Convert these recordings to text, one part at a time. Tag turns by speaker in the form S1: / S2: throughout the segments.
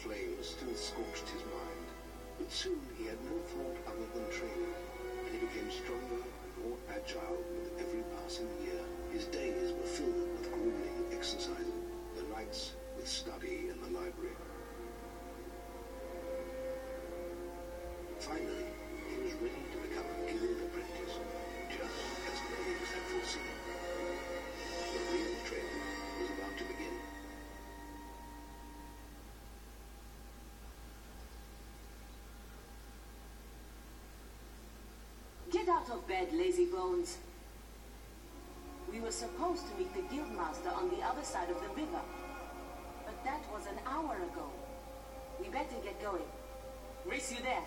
S1: flames still scorched his mind, but soon he had no thought other than training, and he became stronger and more agile with every passing year. His days were filled with grueling exercise, the nights with study in the library. Finally, he was ready to become a guild apprentice, just as Maze had foreseen. The real training was about to begin.
S2: Get out of bed, lazy bones. We were supposed to meet the guildmaster on the other side of the river, but that was an hour ago. We better get going. Race you there.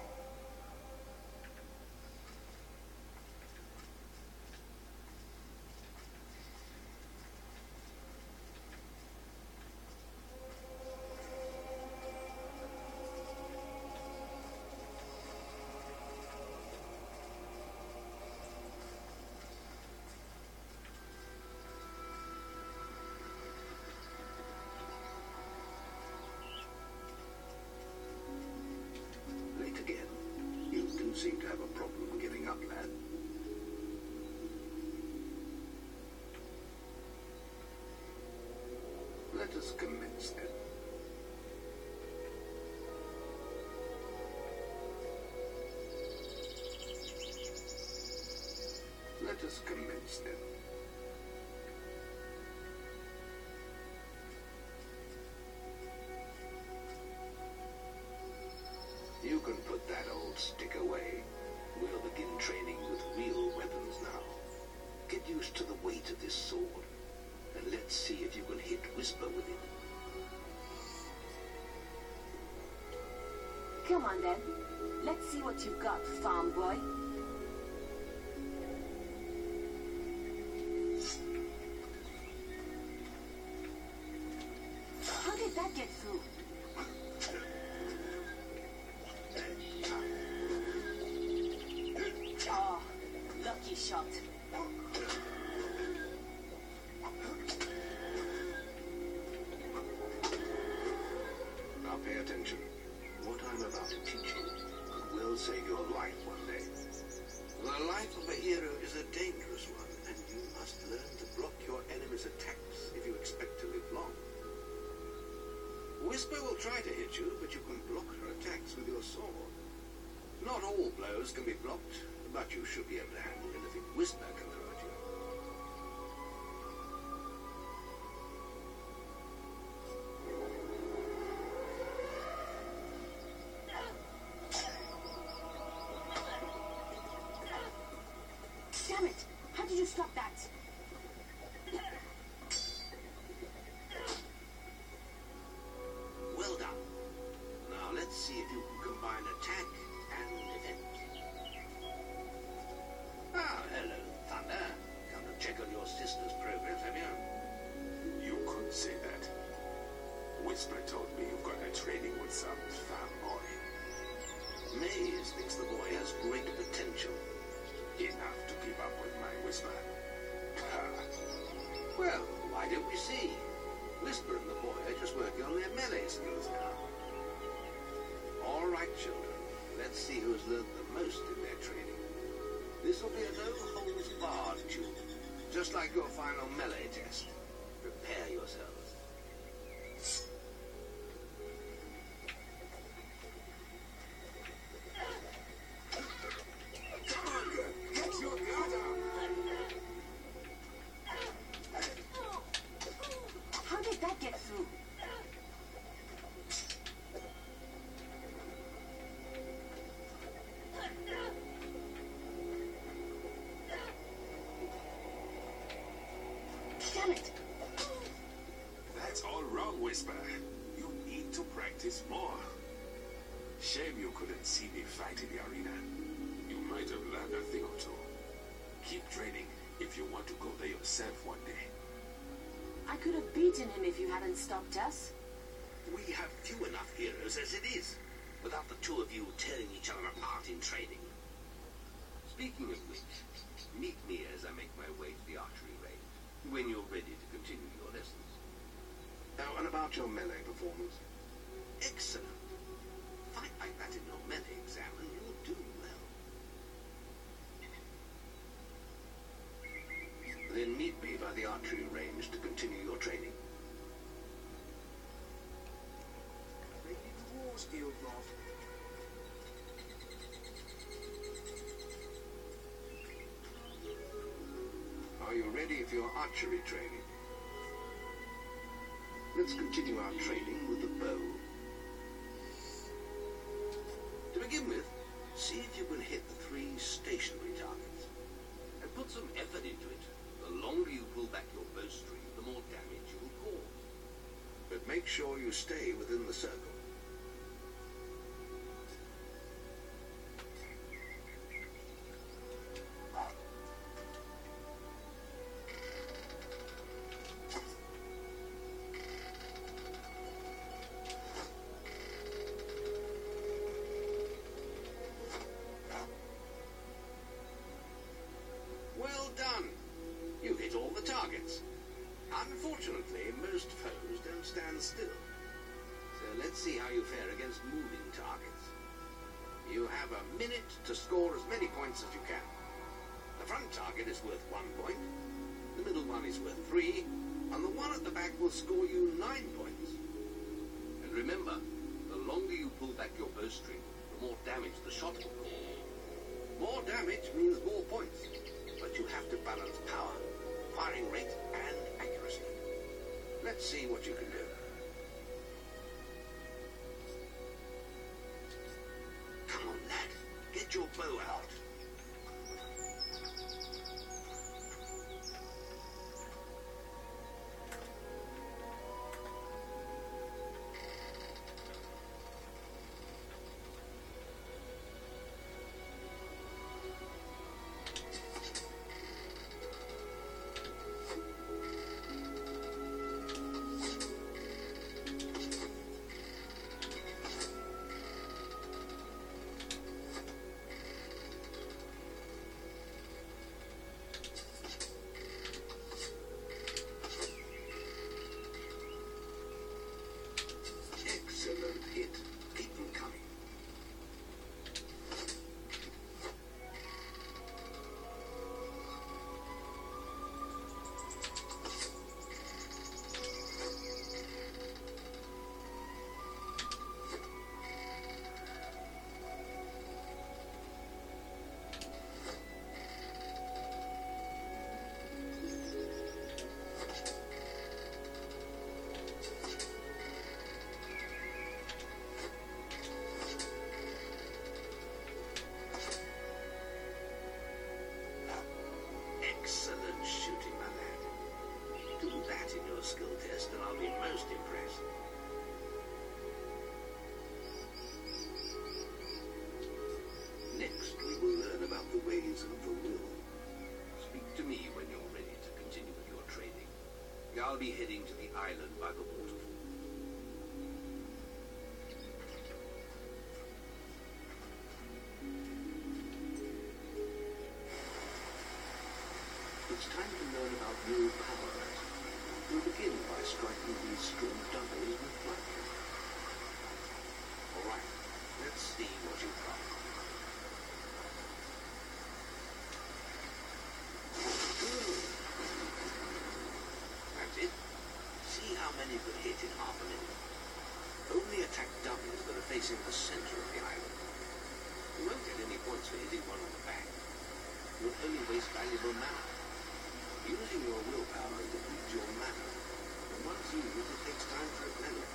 S1: Seem to have a problem getting up, lad. Let us commence then. Let us commence then. You can put that old stick away. We'll begin training with real weapons now. Get used to the weight of this sword, and let's see if you can hit Whisper with it.
S2: Come on then. Let's see what you've got, farm boy. How did that get through? Oh, lucky shot.
S1: Now pay attention. What I'm about to teach you will save your life one day. The life of a hero is a dangerous one, and you must learn to block your enemy's attacks if you expect to live long. Whisper will try to hit you, but you can block her attacks with your sword. Not all blows can be blocked, but you should be able to handle anything Whisper can throw at you.
S2: Damn it! How did you stop that?
S1: Well done. Now let's see if you can combine attack and defense. Ah, hello, Thunder. Come to check on your sister's progress, have you?
S3: You could say that. Whisper told me you've got a training with some farm boy.
S1: Maze thinks the boy has great potential.
S3: Enough to keep up with my Whisper.
S1: Well, why don't we see? Whisper and the boy are just working on their melee skills now. All right, children. Let's see who's learned the most in their training. This will be a no-holds-barred duel, just like your final melee test. Prepare yourselves.
S3: Come on, get your guard up!
S2: How did that get through? Damn it!
S3: That's all wrong, Whisper. You need to practice more. Shame you couldn't see me fight in the arena. You might have learned a thing or two. Keep training if you want to go there yourself one day.
S2: I could have beaten him if you hadn't stopped us.
S1: We have few enough heroes as it is, without the two of you tearing each other apart in training. Speaking of which, meet me as I make my way to the archery range, when you're ready to continue your lessons. Now, and about your melee performance. Excellent. Fight like that in your melee exam and you'll do well. Then meet me by the archery range to continue your training.
S4: Maybe the Wars Guild, Bob.
S1: Are you ready for your archery training? Let's continue our training with the bow. To begin with, see if you can hit the 3 stationary targets. And put some effort into it. The longer you pull back your bowstring, the more damage you will cause. But make sure you stay within the circle. Well done! You hit all the targets. Unfortunately, most foes don't stand still. So let's see how you fare against moving targets. You have a minute to score as many points as you can. The front target is worth 1 point, the middle one is worth 3, and the one at the back will score you 9 points. And remember, the longer you pull back your bowstring, the more damage the shot will cause. More damage means more points, but you have to balance power, firing rate, and accuracy. Let's see what you can do. Come on, lad. Get your bow out. Excellent hit. Keep them coming. Excellent shooting, my lad. Do that in your skill test and I'll be most impressed. Next, we will learn about the ways of the will. Speak to me when you're ready to continue with your training. I'll be heading to the island by the waterfall. It's time to learn about willpower. We'll begin by striking these strong doubles with lightning. All right, let's see what you've got. That's it. See how many you could hit in half a minute. Only attack doubles that are facing the center of the island. You won't get any points for hitting one on the back. You'll only waste valuable mana. Using your willpower depletes your mana, and once used, it takes time to replenish.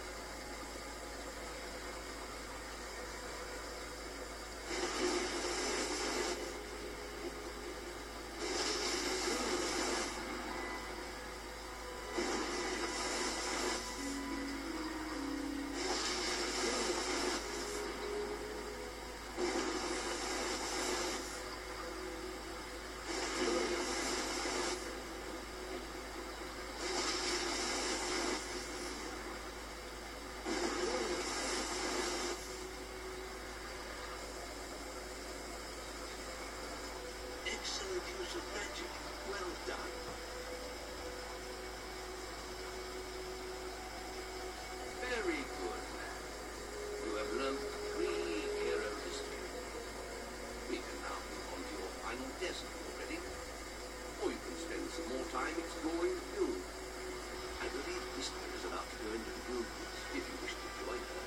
S1: time exploring the guild. I believe Whisper is about to go into the guild woods, if you wish to join her.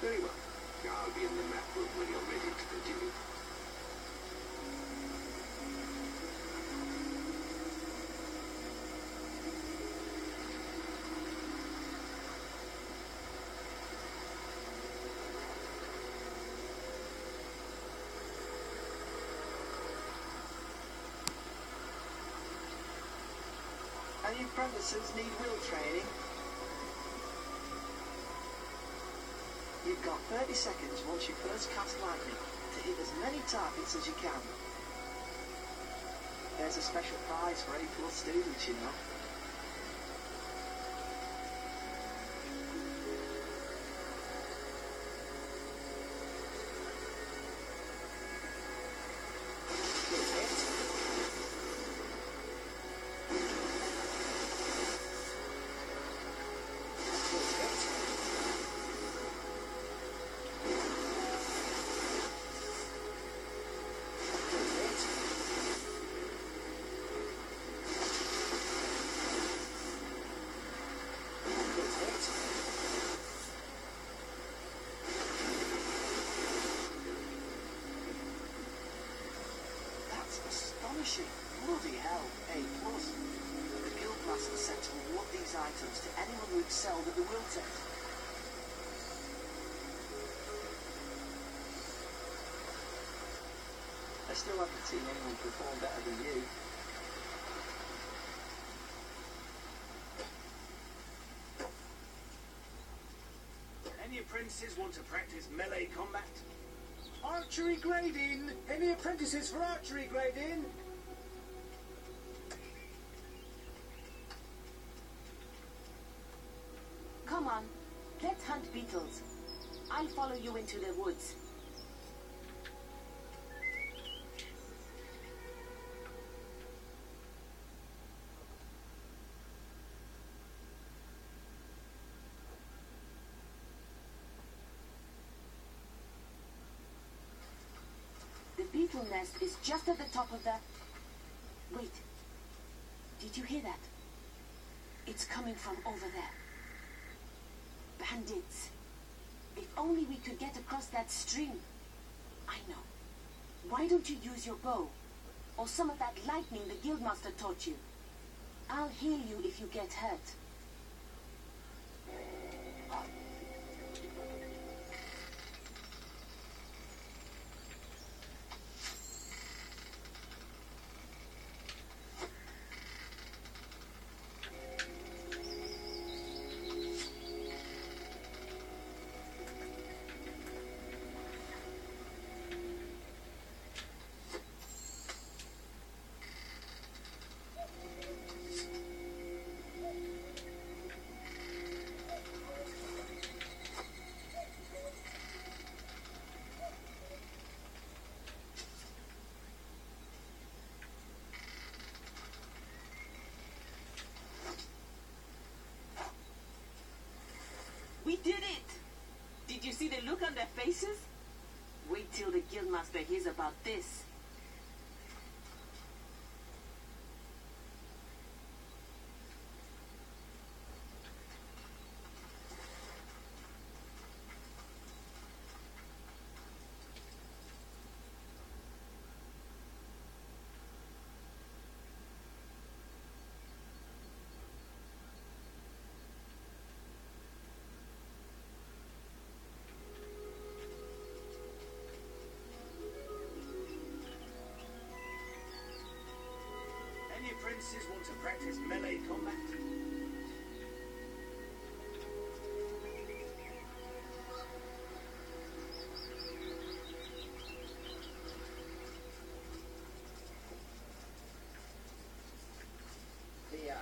S1: Very well. I'll be in the map room when you're ready to continue.
S5: Any apprentices need wheel training? You've got 30 seconds once you first cast lightning to hit as many targets as you can. There's a special prize for A+ students, you know. Bloody hell, A+. The Guildmaster said to award these items to anyone who excelled at the will test. I still haven't seen anyone perform better than you.
S4: Any apprentices want to practice melee combat? Archery grading! Any apprentices for archery grading?
S2: Come on, let's hunt beetles. I'll follow you into the woods. The beetle nest is just at the top of the... Wait. Did you hear that? It's coming from over there. Bandits. If only we could get across that stream. I know. Why don't you use your bow? Or some of that lightning the Guildmaster taught you? I'll heal you if you get hurt. We did it! Did you see the look on their faces? Wait till the Guildmaster hears about this.
S4: Apprentices want to practice melee combat?
S5: Here.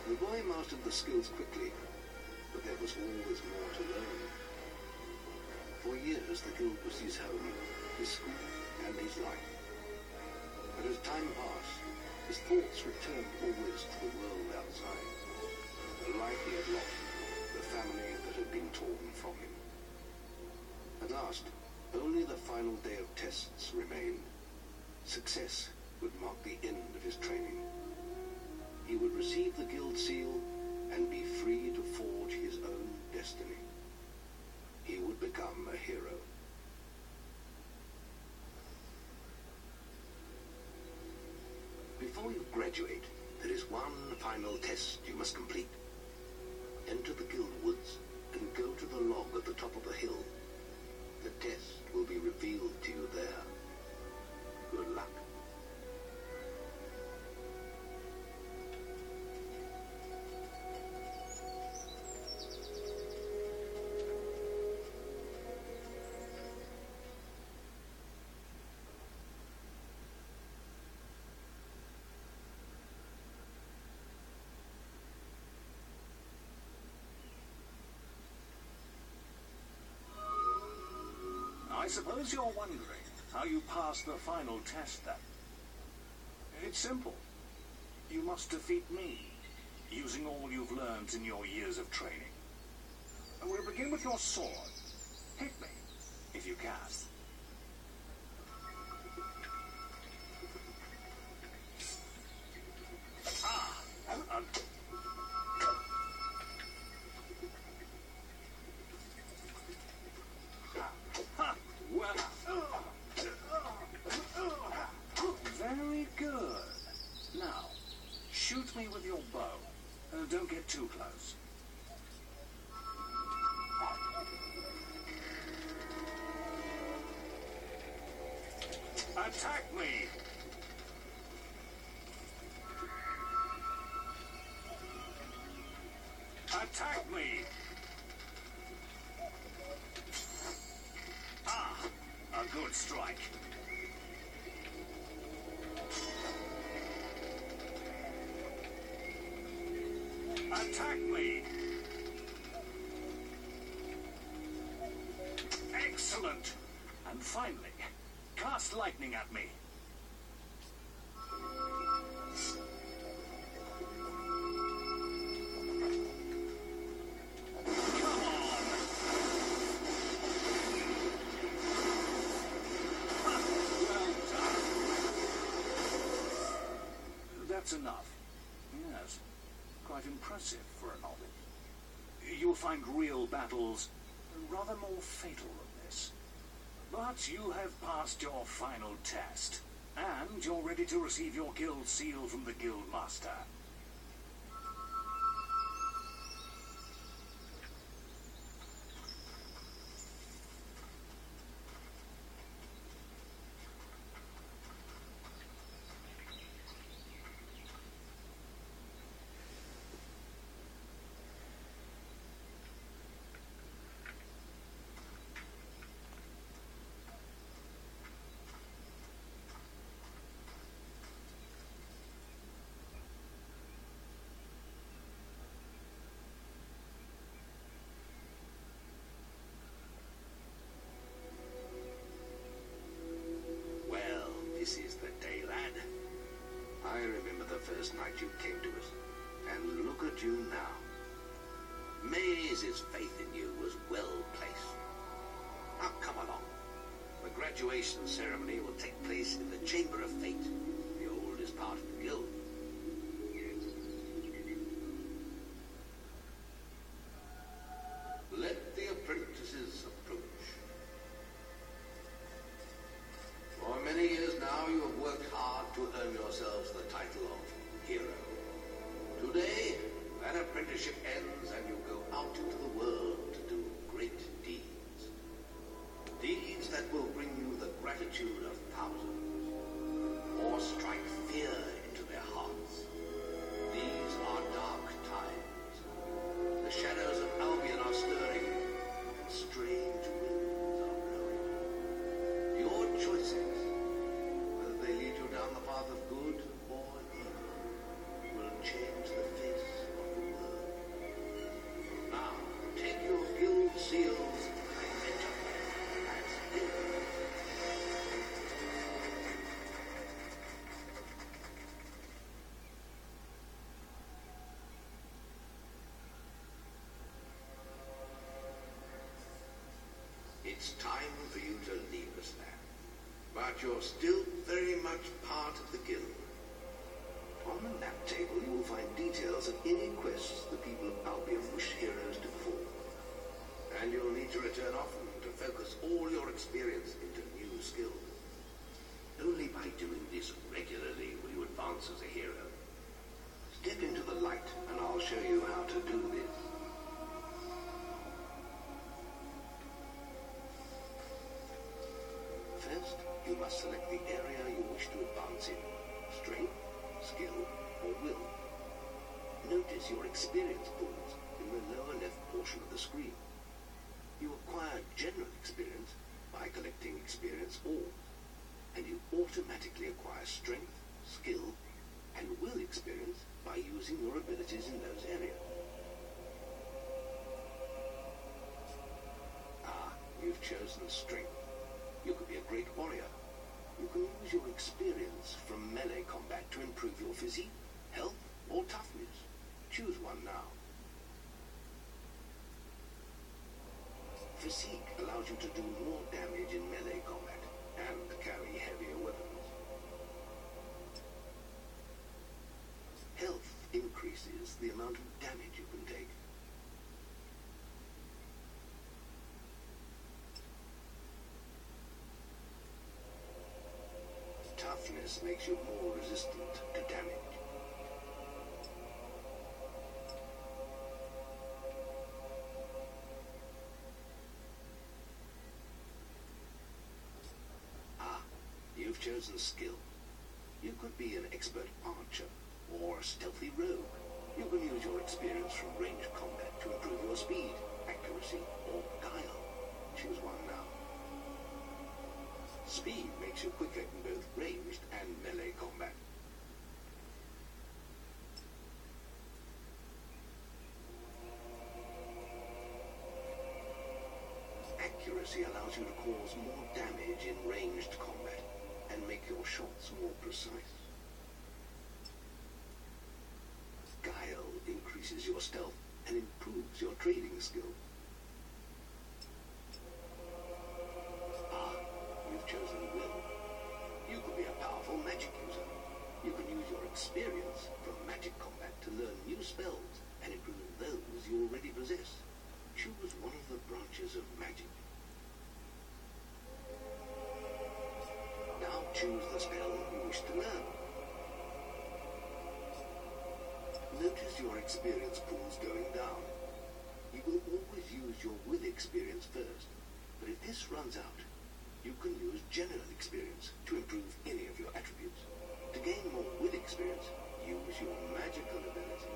S1: The boy mastered the skills quickly, but there was always more to learn. For years, the guild was his home, his school, and his life. But as time passed, his thoughts returned always to the world outside, the life he had lost, the family that had been torn from him. At last, only the final day of tests remained. Success would mark the end of his training. He would receive the Guild Seal and be free to forge his own destiny. He would become a hero. Before you graduate, there is one final test you must complete. Enter the Guild Woods and go to the log at the top of the hill. The test will be revealed to you there. Good luck.
S6: I suppose you're wondering how you pass the final test, then. It's simple. You must defeat me, using all you've learned in your years of training. And we'll begin with your sword. Hit me, if you can. Very good. Now, shoot me with your bow. Don't get too close. Attack me! Attack me! Ah, a good strike. Attack me! Excellent! And finally, cast lightning at me. Come on! Well done. That's enough. Yes. Quite impressive for a novel. You'll find real battles rather more fatal than this. But you have passed your final test, and you're ready to receive your guild seal from the Guild Master.
S1: This is the day, lad. I remember the first night you came to us, and look at you now. Maze's faith in you was well placed. Now come along. The graduation ceremony will take place in the Chamber of Fate, the oldest part of the guild. Let the apprentices approach. For many years now, you have worked hard to earn yourselves the title of hero. Today, that apprenticeship ends and you go out into the world to do great deeds. Deeds that will bring you the gratitude of thousands, or strike fear into their It's time for you to leave us there. But you're still very much part of the guild. On the map table, you will find details of any quests the people of Albion wish heroes to perform. And you'll need to return often to focus all your experience into new skills. Only by doing this regularly will you advance as a hero. Step into the light, and I'll show you how to do this. First, you must select the area you wish to advance in. Strength, skill, or will. Notice your experience pools in the lower left portion of the screen. You acquire general experience by collecting experience orbs, and you automatically acquire strength, skill, and will experience by using your abilities in those areas. You've chosen strength. You could be a great warrior. You can use your experience from melee combat to improve your physique, health, or toughness. Choose one now. Physique allows you to do more damage in melee combat and carry heavier weapons. Health increases the amount of damage you can take. Toughness makes you more resistant to damage. You've chosen skill. You could be an expert archer or a stealthy rogue. You can use your experience from ranged combat to improve your speed, accuracy, or guile. Choose one now. Speed makes you quicker in both ranged and melee combat. Accuracy allows you to cause more damage in ranged combat and make your shots more precise. Guile increases your stealth and improves your trading skill. You've chosen will. You could be a powerful magic user. You can use your experience from magic combat to learn new spells and improve those you already possess. Choose one of the branches of magic. Now choose the spell you wish to learn. Notice your experience pools going down. You will always use your will experience first, but if this runs out, you can use general experience to improve any of your attributes. To gain more will experience, use your magical ability.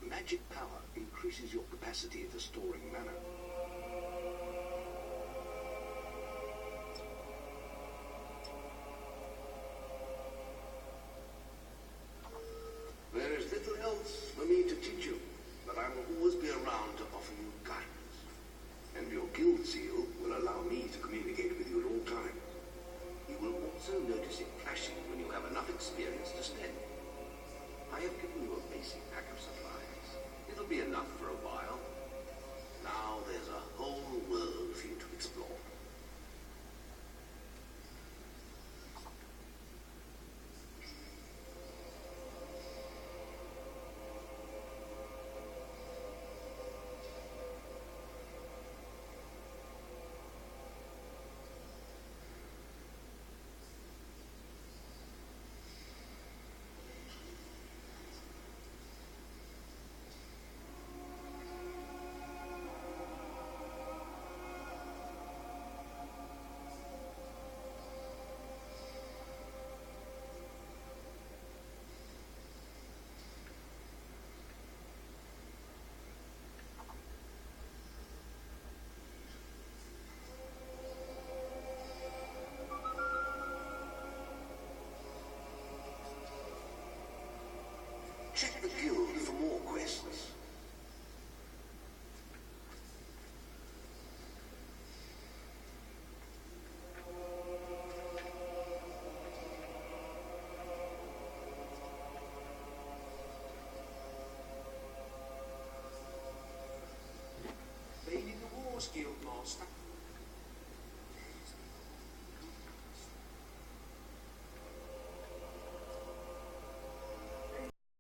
S1: Magic power increases your capacity for storing mana.